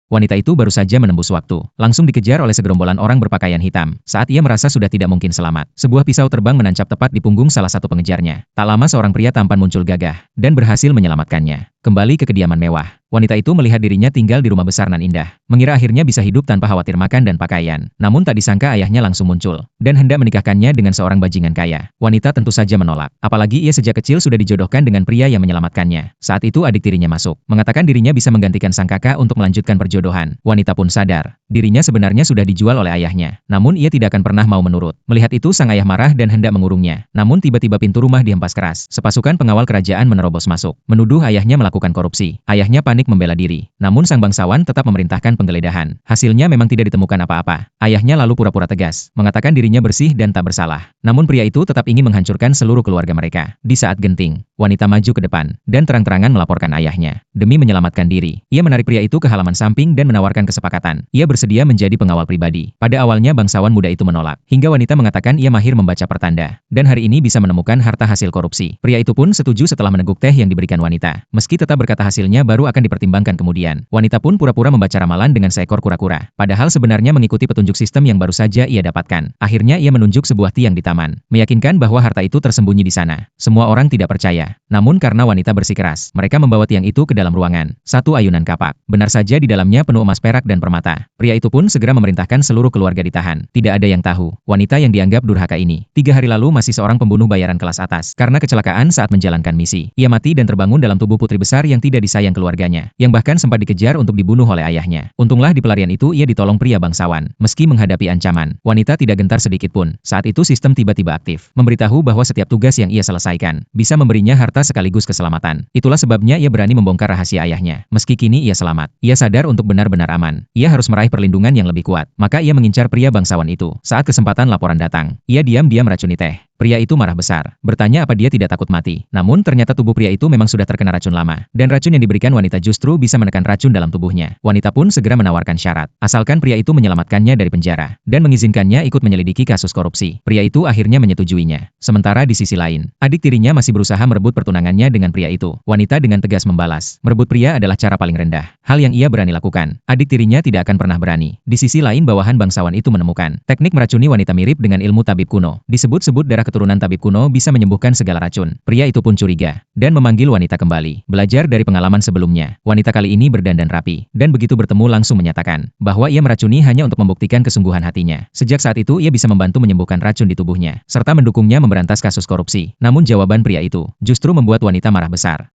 Wanita itu baru saja menembus waktu, langsung dikejar oleh segerombolan orang berpakaian hitam. Saat ia merasa sudah tidak mungkin selamat, sebuah pisau terbang menancap tepat di punggung salah satu pengejarnya. Tak lama seorang pria tampan muncul gagah, dan berhasil menyelamatkannya. Kembali ke kediaman mewah, wanita itu melihat dirinya tinggal di rumah besar nan indah. Mengira akhirnya bisa hidup tanpa khawatir makan dan pakaian. Namun tak disangka ayahnya langsung muncul, dan hendak menikahkannya dengan seorang bajingan kaya. Wanita tentu saja menolak, apalagi ia sejak kecil sudah dijodohkan dengan pria yang menyelamatkannya. Saat itu adik tirinya masuk, mengatakan dirinya bisa menggantikan sang kakak untuk melanjutkan perjodohan. Wanita pun sadar, dirinya sebenarnya sudah dijual oleh ayahnya. Namun ia tidak akan pernah mau menurut. Melihat itu sang ayah marah dan hendak mengurungnya. Namun tiba-tiba pintu rumah dihempas keras. Sepasukan pengawal kerajaan menerobos masuk, menuduh ayahnya melakukan korupsi. Ayahnya panik membela diri. Namun sang bangsawan tetap memerintahkan penggeledahan. Hasilnya memang tidak ditemukan apa-apa. Ayahnya lalu pura-pura tegas, mengatakan dirinya bersih dan tak bersalah. Namun pria itu tetap ingin menghancurkan seluruh keluarga mereka. Di saat genting, wanita maju ke depan, dan terang-terangan melaporkan ayahnya. Demi menyelamatkan diri, ia menarik pria itu ke halaman samping dan menawarkan kesepakatan. Ia bersedia menjadi pengawal pribadi. Pada awalnya bangsawan muda itu menolak, hingga wanita mengatakan ia mahir membaca pertanda, dan hari ini bisa menemukan harta hasil korupsi. Pria itu pun setuju setelah meneguk teh yang diberikan wanita. Meski tetap berkata hasilnya baru akan dipertimbangkan kemudian. Wanita pun pura-pura membaca ramalan dengan seekor kura-kura. Padahal sebenarnya mengikuti petunjuk sistem yang baru saja ia dapatkan. Akhirnya ia menunjuk sebuah tiang di taman, meyakinkan bahwa harta itu tersembunyi di sana. Semua orang tidak percaya. Namun karena wanita bersikeras, mereka membawa tiang itu ke dalam ruangan. Satu ayunan kapak. Benar saja di dalamnya penuh emas perak dan permata. Pria itu pun segera memerintahkan seluruh keluarga ditahan. Tidak ada yang tahu, wanita yang dianggap durhaka ini 3 hari lalu masih seorang pembunuh bayaran kelas atas. Karena kecelakaan saat menjalankan misi, ia mati dan terbangun dalam tubuh putri besar yang tidak disayang keluarganya, yang bahkan sempat dikejar untuk dibunuh oleh ayahnya. Untunglah di pelarian itu ia ditolong pria bangsawan. Meski menghadapi ancaman, wanita tidak gentar sedikit pun. Saat itu sistem tiba-tiba aktif, memberitahu bahwa setiap tugas yang ia selesaikan bisa memberinya harta sekaligus keselamatan. Itulah sebabnya ia berani membongkar rahasia ayahnya. Meski kini ia selamat, ia sadar untuk benar-benar aman, ia harus meraih perlindungan yang lebih kuat. Maka ia mengincar pria bangsawan itu. Saat kesempatan laporan datang, ia diam-diam meracuni teh. Pria itu marah besar, bertanya apa dia tidak takut mati. Namun ternyata tubuh pria itu memang sudah terkena racun lama, dan racun yang diberikan wanita justru bisa menekan racun dalam tubuhnya. Wanita pun segera menawarkan syarat, asalkan pria itu menyelamatkannya dari penjara, dan mengizinkannya ikut menyelidiki kasus korupsi. Pria itu akhirnya menyetujuinya. Sementara di sisi lain, adik tirinya masih berusaha merebut pertunangannya dengan pria itu. Wanita dengan tegas membalas, merebut pria adalah cara paling rendah, hal yang ia berani lakukan. Adik tirinya tidak akan pernah berani. Di sisi lain bawahan bangsawan itu menemukan teknik meracuni wanita mirip dengan ilmu tabib kuno. Disebut-sebut darah keturunan tabib kuno bisa menyembuhkan segala racun. Pria itu pun curiga, dan memanggil wanita kembali. Belajar dari pengalaman sebelumnya, wanita kali ini berdandan rapi, dan begitu bertemu langsung menyatakan bahwa ia meracuni hanya untuk membuktikan kesungguhan hatinya. Sejak saat itu ia bisa membantu menyembuhkan racun di tubuhnya, serta mendukungnya memberantas kasus korupsi. Namun jawaban pria itu justru membuat wanita marah besar.